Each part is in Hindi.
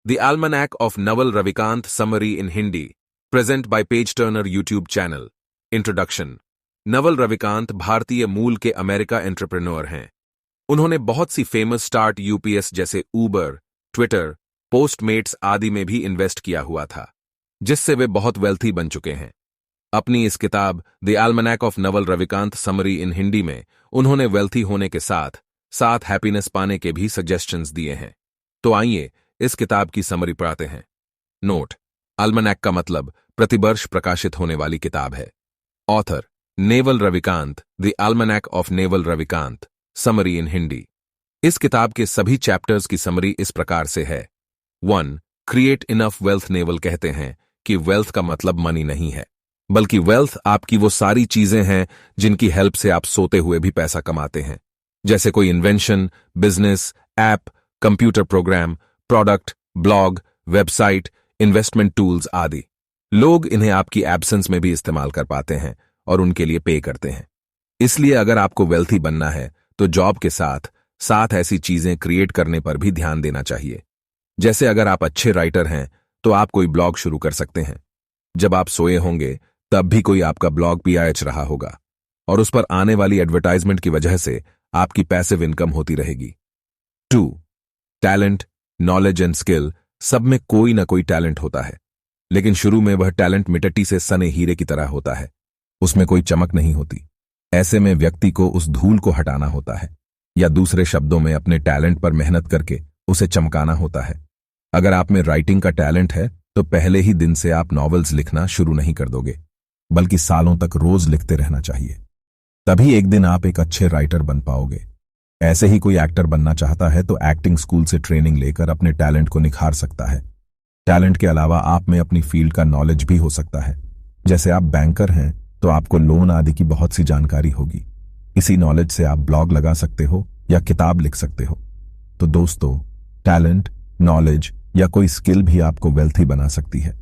The Almanac of Naval Ravikant Summary in Hindi, present by Page Turner YouTube channel. Introduction. Naval Ravikant भारतीय मूल के अमेरिका एंटरप्रेन्योर हैं। उन्होंने बहुत सी फेमस स्टार्ट यूपीएस जैसे ऊबर, ट्विटर, पोस्टमेट्स आदि में भी इन्वेस्ट किया हुआ था, जिससे वे बहुत वेल्थी बन चुके हैं। अपनी इस किताब the Almanack of Naval Ravikant summary in Hindi में उन्होंने वेल्थी होने के साथ साथ हैप्पीनेस पाने के भी सजेशंस दिए हैं। तो आइए इस किताब की समरी पढ़ते हैं। नोट: आल्मनैक का मतलब प्रतिवर्ष प्रकाशित होने वाली किताब है। Author Naval Ravikant, the Almanack of Naval Ravikant summary in Hindi. इस किताब के सभी चैप्टर्स की समरी इस प्रकार से है। 1. Create enough wealth. नेवल कहते हैं कि वेल्थ का मतलब मनी नहीं है, बल्कि वेल्थ आपकी वो सारी चीजें हैं जिनकी हेल्प से आप सोते हुए भी पैसा कमाते हैं, जैसे कोई invention, business, app, computer program, product, blog, website, investment tools आदि। लोग इन्हें आपकी एब्सेंस में भी इस्तेमाल कर पाते हैं और उनके लिए पे करते हैं। इसलिए अगर आपको वेल्थी बनना है तो जॉब के साथ साथ ऐसी चीजें क्रिएट करने पर भी ध्यान देना चाहिए। जैसे अगर आप अच्छे राइटर हैं तो आप कोई ब्लॉग शुरू कर सकते हैं। जब आप सोए होंगे तब भी कोई आपका ब्लॉग पीआईएच रहा होगा और उस पर आने वाली एडवर्टाइजमेंट की वजह से आपकी पैसिव इनकम होती रहेगी। 2. Talent, knowledge and skill. सब में कोई ना कोई टैलेंट होता है, लेकिन शुरू में वह टैलेंट मिट्टी से सने हीरे की तरह होता है। उसमें कोई चमक नहीं होती। ऐसे में व्यक्ति को उस धूल को हटाना होता है, या दूसरे शब्दों में अपने टैलेंट पर मेहनत करके उसे चमकाना होता है। अगर आप में राइटिंग का टैलेंट है तो पहले ही दिन से आप नॉवेल्स लिखना शुरू नहीं कर दोगे, बल्कि सालों तक रोज लिखते रहना चाहिए। तभी एक दिन आप एक अच्छे राइटर बन पाओगे। ऐसे ही कोई एक्टर बनना चाहता है तो एक्टिंग स्कूल से ट्रेनिंग लेकर अपने टैलेंट को निखार सकता है। टैलेंट के अलावा आप में अपनी फील्ड का नॉलेज भी हो सकता है। जैसे आप बैंकर हैं तो आपको लोन आदि की बहुत सी जानकारी होगी। इसी नॉलेज से आप ब्लॉग लगा सकते हो या किताब लिख सकते हो। तो दोस्तों, टैलेंट, नॉलेज या कोई स्किल भी आपको वेल्थी बना सकती है।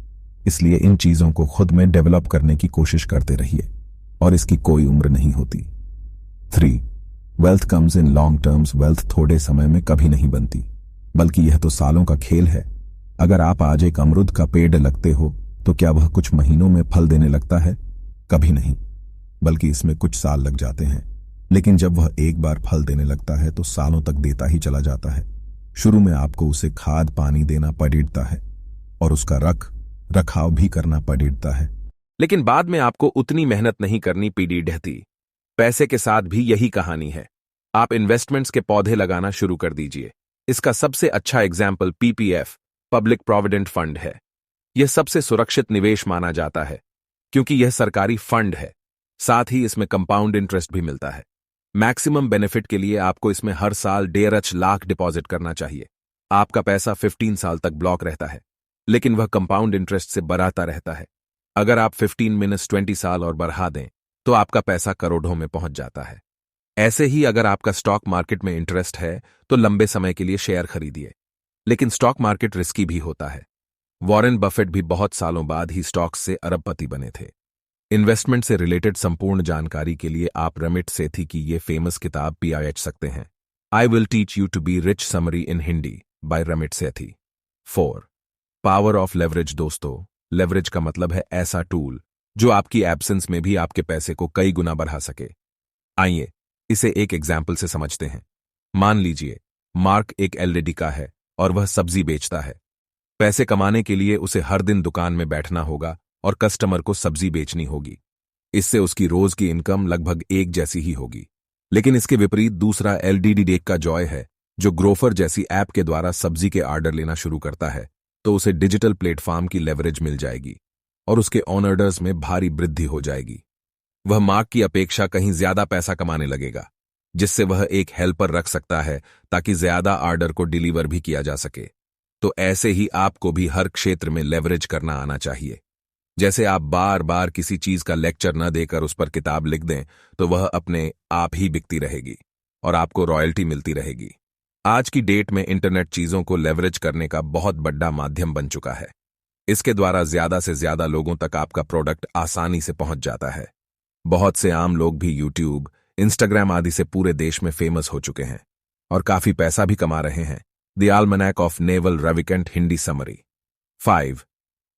इसलिए इन चीजों को खुद में डेवलप करने की कोशिश करते रहिए, और इसकी कोई उम्र नहीं होती। 3. Wealth comes in long terms. Wealth थोड़े समय में कभी नहीं बनती, बल्कि यह तो सालों का खेल है। अगर आप आज एक अमरूद का पेड़ लगते हो तो क्या वह कुछ महीनों में फल देने लगता है? कभी नहीं, बल्कि इसमें कुछ साल लग जाते हैं। लेकिन जब वह एक बार फल देने लगता है तो सालों तक देता ही चला जाता है। शुरू में आपको उसे खाद पानी देना पड़ता है और उसका रखाव भी करना पड़ता है, लेकिन बाद में आपको उतनी मेहनत नहीं करनी पड़ती। पैसे के साथ भी यही कहानी है। आप इन्वेस्टमेंट्स के पौधे लगाना शुरू कर दीजिए। इसका सबसे अच्छा example PPF, public provident fund है। यह सबसे सुरक्षित निवेश माना जाता है क्योंकि यह सरकारी फंड है। साथ ही इसमें कंपाउंड इंटरेस्ट भी मिलता है। मैक्सिमम बेनिफिट के लिए आपको इसमें हर साल 1.5 लाख डिपॉजिट करना चाहिए। आपका पैसा 15 साल तक ब्लॉक रहता है, लेकिन वह कंपाउंड इंटरेस्ट से बढ़ता रहता है। अगर आप 15 साल और बढ़ा दें तो आपका पैसा करोड़ों में पहुंच जाता है। ऐसे ही अगर आपका स्टॉक मार्केट में इंटरेस्ट है तो लंबे समय के लिए शेयर खरीदिए, लेकिन स्टॉक मार्केट रिस्की भी होता है। वॉरेन बफेट भी बहुत सालों बाद ही स्टॉक्स से अरबपति बने थे। इन्वेस्टमेंट से रिलेटेड संपूर्ण जानकारी के लिए आप रमिट सेठी की ये फेमस किताब पीआईएच सकते हैं। I will teach you to be rich summary in Hindi by Ramit Sethi. 4. Power of leverage. दोस्तों, लेवरेज का मतलब है ऐसा टूल जो आपकी एब्सेंस में भी आपके पैसे को कई गुना बढ़ा सके। आइए इसे एक एग्जाम्पल से समझते हैं। मान लीजिए मार्क एक एलईडी का है और वह सब्जी बेचता है। पैसे कमाने के लिए उसे हर दिन दुकान में बैठना होगा और कस्टमर को सब्जी बेचनी होगी। इससे उसकी रोज की इनकम लगभग एक जैसी ही होगी। लेकिन इसके विपरीत दूसरा एलईडी डेक का जॉय है, जो ग्रोफर जैसी ऐप के द्वारा सब्जी के ऑर्डर लेना शुरू करता है, तो उसे डिजिटल प्लेटफॉर्म की लेवरेज मिल जाएगी और उसके ऑनर्डर्स में भारी वृद्धि हो जाएगी। वह मार्क की अपेक्षा कहीं ज्यादा पैसा कमाने लगेगा, जिससे वह एक हेल्पर रख सकता है ताकि ज्यादा ऑर्डर को डिलीवर भी किया जा सके। तो ऐसे ही आपको भी हर क्षेत्र में लेवरेज करना आना चाहिए। जैसे आप बार बार किसी चीज का लेक्चर न देकर उस पर किताब लिख दें तो वह अपने आप ही बिकती रहेगी और आपको रॉयल्टी मिलती रहेगी। आज की डेट में इंटरनेट चीजों को लेवरेज करने का बहुत बड़ा माध्यम बन चुका है। इसके द्वारा ज्यादा से ज्यादा लोगों तक आपका प्रोडक्ट आसानी से पहुंच जाता है। बहुत से आम लोग भी यूट्यूब, इंस्टाग्राम आदि से पूरे देश में फेमस हो चुके हैं और काफी पैसा भी कमा रहे हैं। The Almanack of Naval Ravikant Hindi summary. 5.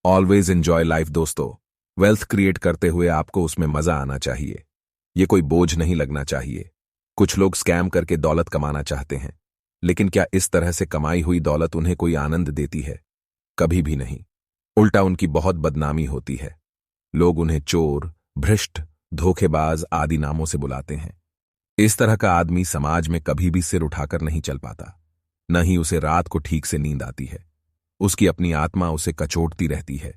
Always enjoy life. दोस्तों, वेल्थ क्रिएट करते हुए आपको उसमें मजा आना चाहिए। ये कोई बोझ नहीं लगना चाहिए। कुछ लोग स्कैम करके दौलत कमाना चाहते हैं, लेकिन क्या इस तरह से कमाई हुई दौलत उन्हें कोई आनंद देती है? कभी भी नहीं। उल्टा उनकी बहुत बदनामी होती है। लोग उन्हें चोर, भ्रष्ट, धोखेबाज आदि नामों से बुलाते हैं। इस तरह का आदमी समाज में कभी भी सिर उठाकर नहीं चल पाता, न ही उसे रात को ठीक से नींद आती है। उसकी अपनी आत्मा उसे कचोटती रहती है।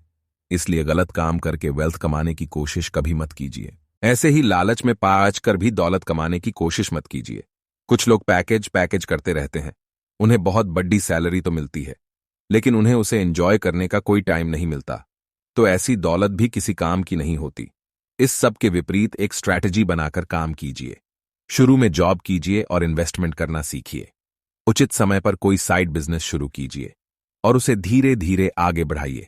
इसलिए गलत काम करके वेल्थ कमाने की कोशिश कभी मत कीजिए। ऐसे ही लालच में पाच कर भी दौलत कमाने की कोशिश मत कीजिए। कुछ लोग पैकेज करते रहते हैं। उन्हें बहुत बड़ी सैलरी तो मिलती है, लेकिन उन्हें उसे एंजॉय करने का कोई टाइम नहीं मिलता। तो ऐसी दौलत भी किसी काम की नहीं होती। इस सब के विपरीत एक स्ट्रैटेजी बनाकर काम कीजिए। शुरू में जॉब कीजिए और इन्वेस्टमेंट करना सीखिए। उचित समय पर कोई साइड बिजनेस शुरू कीजिए और उसे धीरे धीरे आगे बढ़ाइए।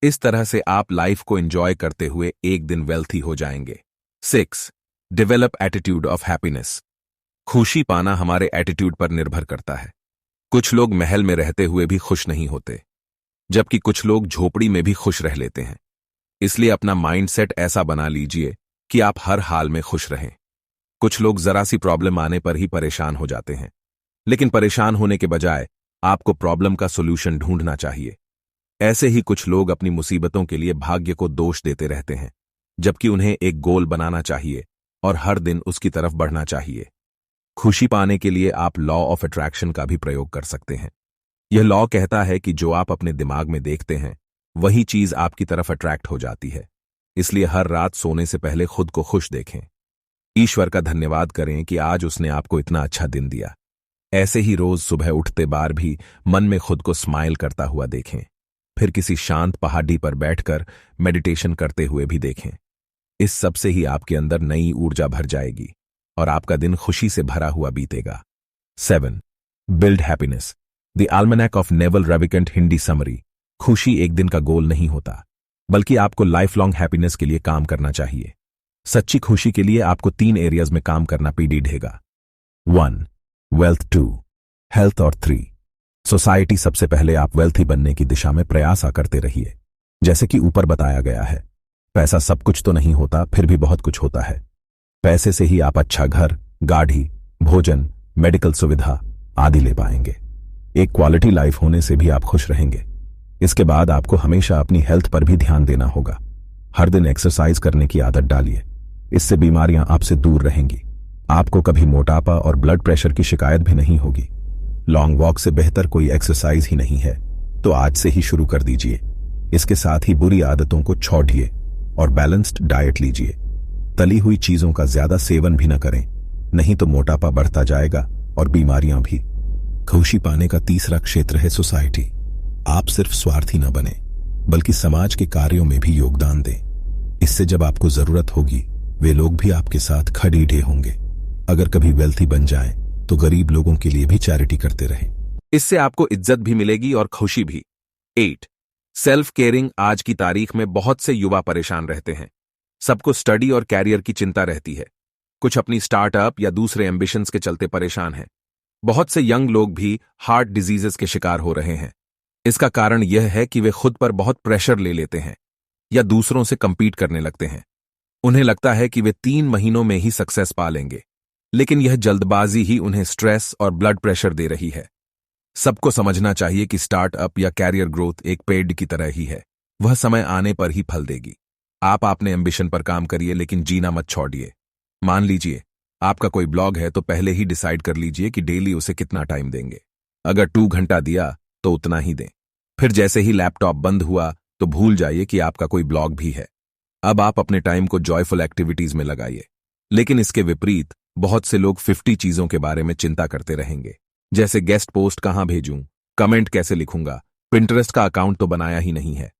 इस तरह से आप लाइफ को एंजॉय करते हुए एक दिन वेल्थी हो जाएंगे। 6. Develop attitude of happiness. खुशी पाना हमारे एटीट्यूड पर निर्भर करता है। कुछ लोग महल में रहते हुए भी खुश नहीं होते, जबकि कुछ लोग झोपड़ी में भी खुश रह लेते हैं। इसलिए अपना माइंडसेट ऐसा बना लीजिए कि आप हर हाल में खुश रहें। कुछ लोग जरा सी प्रॉब्लम आने पर ही परेशान हो जाते हैं, लेकिन परेशान होने के बजाय आपको प्रॉब्लम का सोल्यूशन ढूंढना चाहिए। ऐसे ही कुछ लोग अपनी मुसीबतों के लिए भाग्य को दोष देते रहते हैं, जबकि उन्हें एक गोल बनाना चाहिए और हर दिन उसकी तरफ बढ़ना चाहिए। खुशी पाने के लिए आप लॉ ऑफ अट्रैक्शन का भी प्रयोग कर सकते हैं। यह लॉ कहता है कि जो आप अपने दिमाग में देखते हैं, वही चीज आपकी तरफ अट्रैक्ट हो जाती है। इसलिए हर रात सोने से पहले खुद को खुश देखें। ईश्वर का धन्यवाद करें कि आज उसने आपको इतना अच्छा दिन दिया। ऐसे ही रोज सुबह उठते बार भी मन में खुद को स्माइल करता हुआ देखें। फिर किसी शांत पहाड़ी पर बैठकर मेडिटेशन करते हुए भी देखें। इस सब से ही आपके अंदर नई ऊर्जा भर जाएगी और आपका दिन खुशी से भरा हुआ बीतेगा। 7. Build happiness. The Almanack of Naval Ravikant Hindi summary. खुशी एक दिन का गोल नहीं होता, बल्कि आपको लाइफ लॉन्ग हैप्पीनेस के लिए काम करना चाहिए। सच्ची खुशी के लिए आपको 3 एरियाज में काम करना पड़ेगा। 1. वेल्थ। 2. हेल्थ। और 3. सोसाइटी। सबसे पहले आप वेल्थी बनने की दिशा में प्रयास करते रहिए। जैसे कि ऊपर बताया गया है, पैसा सब कुछ तो नहीं होता, फिर भी बहुत कुछ होता है। पैसे से ही आप अच्छा घर, गाड़ी, भोजन, मेडिकल सुविधा आदि ले पाएंगे। एक क्वालिटी लाइफ होने से भी आप खुश रहेंगे। इसके बाद आपको हमेशा अपनी हेल्थ पर भी ध्यान देना होगा। हर दिन एक्सरसाइज करने की आदत डालिए। इससे बीमारियां आपसे दूर रहेंगी। आपको कभी मोटापा और ब्लड प्रेशर की शिकायत भी नहीं होगी। लॉन्ग वॉक से बेहतर कोई एक्सरसाइज ही नहीं है, तो आज से ही शुरू कर दीजिए। इसके साथ ही बुरी आदतों को छोड़िए और बैलेंस्ड डाइट लीजिए। तली हुई चीजों का ज्यादा सेवन भी न करें, नहीं तो मोटापा बढ़ता जाएगा और बीमारियां भी। खुशी पाने का तीसरा क्षेत्र है सोसाइटी। आप सिर्फ स्वार्थी न बने, बल्कि समाज के कार्यों में भी योगदान दें। इससे जब आपको जरूरत होगी, वे लोग भी आपके साथ खड़े होंगे। अगर कभी वेल्थी बन जाएं, तो गरीब लोगों के लिए भी चैरिटी करते रहें। इससे आपको इज्जत भी मिलेगी और खुशी भी। 8. Self caring. आज की तारीख में बहुत से युवा परेशान रहते हैं। सबको स्टडी और कैरियर की चिंता रहती है। कुछ अपनी स्टार्टअप या दूसरे एम्बिशंस के चलते परेशान हैं। बहुत से यंग लोग भी हार्ट डिजीजेस के शिकार हो रहे हैं। इसका कारण यह है कि वे खुद पर बहुत प्रेशर ले लेते हैं या दूसरों से कंपीट करने लगते हैं। उन्हें लगता है कि वे 3 महीनों में ही सक्सेस पा लेंगे, लेकिन यह जल्दबाजी ही उन्हें स्ट्रेस और ब्लड प्रेशर दे रही है। सबको समझना चाहिए कि स्टार्टअप या कैरियर ग्रोथ एक पेड़ की तरह ही है। वह समय आने पर ही फल देगी। आप अपने एम्बिशन पर काम करिए, लेकिन जीना मत छोड़िए। मान लीजिए आपका कोई ब्लॉग है, तो पहले ही डिसाइड कर लीजिए कि डेली उसे कितना टाइम देंगे। अगर 2 घंटा दिया तो उतना ही दें। फिर जैसे ही लैपटॉप बंद हुआ तो भूल जाइए कि आपका कोई ब्लॉग भी है। अब आप अपने टाइम को जॉयफुल एक्टिविटीज में लगाइए। लेकिन इसके विपरीत बहुत से लोग 50 चीजों के बारे में चिंता करते रहेंगे, जैसे गेस्ट पोस्ट कहां भेजूं, कमेंट कैसे लिखूंगा, पिंटरेस्ट का अकाउंट तो बनाया ही नहीं है,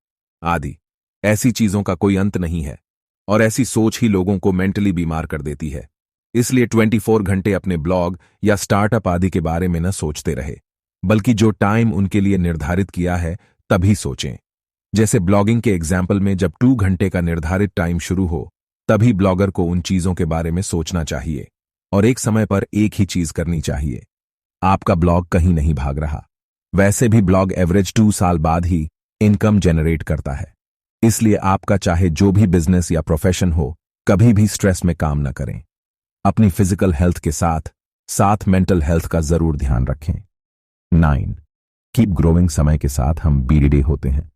आदि। ऐसी चीजों का कोई अंत नहीं है और ऐसी सोच ही लोगों को मेंटली बीमार कर देती है। इसलिए 24 घंटे अपने ब्लॉग या स्टार्टअप आदि के बारे में न सोचते रहे, बल्कि जो टाइम उनके लिए निर्धारित किया है तभी सोचें। जैसे ब्लॉगिंग के एग्जाम्पल में जब 2 घंटे का निर्धारित टाइम शुरू हो, तभी ब्लॉगर को उन चीजों के बारे में सोचना चाहिए और एक समय पर एक ही चीज करनी चाहिए। आपका ब्लॉग कहीं नहीं भाग रहा, वैसे भी ब्लॉग एवरेज 2 साल बाद ही इनकम जनरेट करता है। इसलिए आपका चाहे जो भी बिजनेस या प्रोफेशन हो, कभी भी स्ट्रेस में काम न करें। अपनी फिजिकल हेल्थ के साथ साथ मेंटल हेल्थ का जरूर ध्यान रखें। 9. Keep growing. समय के साथ हम बीडीडे होते हैं।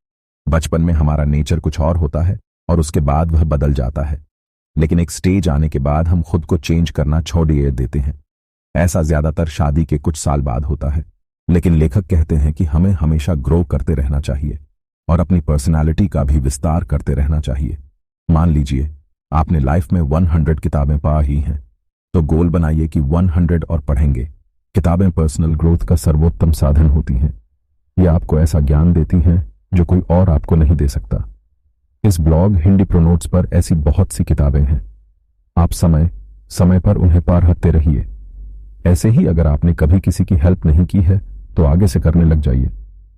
बचपन में हमारा नेचर कुछ और होता है और उसके बाद वह बदल जाता है, लेकिन एक स्टेज आने के बाद हम खुद को चेंज करना छोड़ देते हैं। ऐसा ज्यादातर शादी के कुछ साल बाद होता है, लेकिन लेखक कहते हैं कि हमें हमेशा ग्रो करते रहना चाहिए और अपनी पर्सनालिटी का भी विस्तार करते रहना चाहिए। मान लीजिए आपने लाइफ में 100 किताबें पा ही हैं, तो गोल बनाइए कि 100 और पढ़ेंगे। किताबें पर्सनल ग्रोथ का सर्वोत्तम साधन होती हैं। ये आपको ऐसा ज्ञान देती हैं जो कोई और आपको नहीं दे सकता। इस ब्लॉग हिंदी प्रोनोट्स पर ऐसी बहुत सी किताबें हैं। आप समय समय पर उन्हें पढ़ते रहिए। ऐसे ही अगर आपने कभी किसी की हेल्प नहीं की है तो आगे से करने लग जाइए।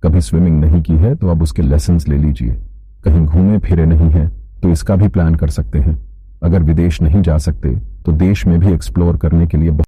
कभी स्विमिंग नहीं की है तो अब उसके लेसन्स ले लीजिए। कहीं घूमे फिरे नहीं हैं तो इसका भी प्लान कर सकते हैं। अगर विदेश नहीं जा सकते तो देश में भी एक्सप्लोर करने के लिए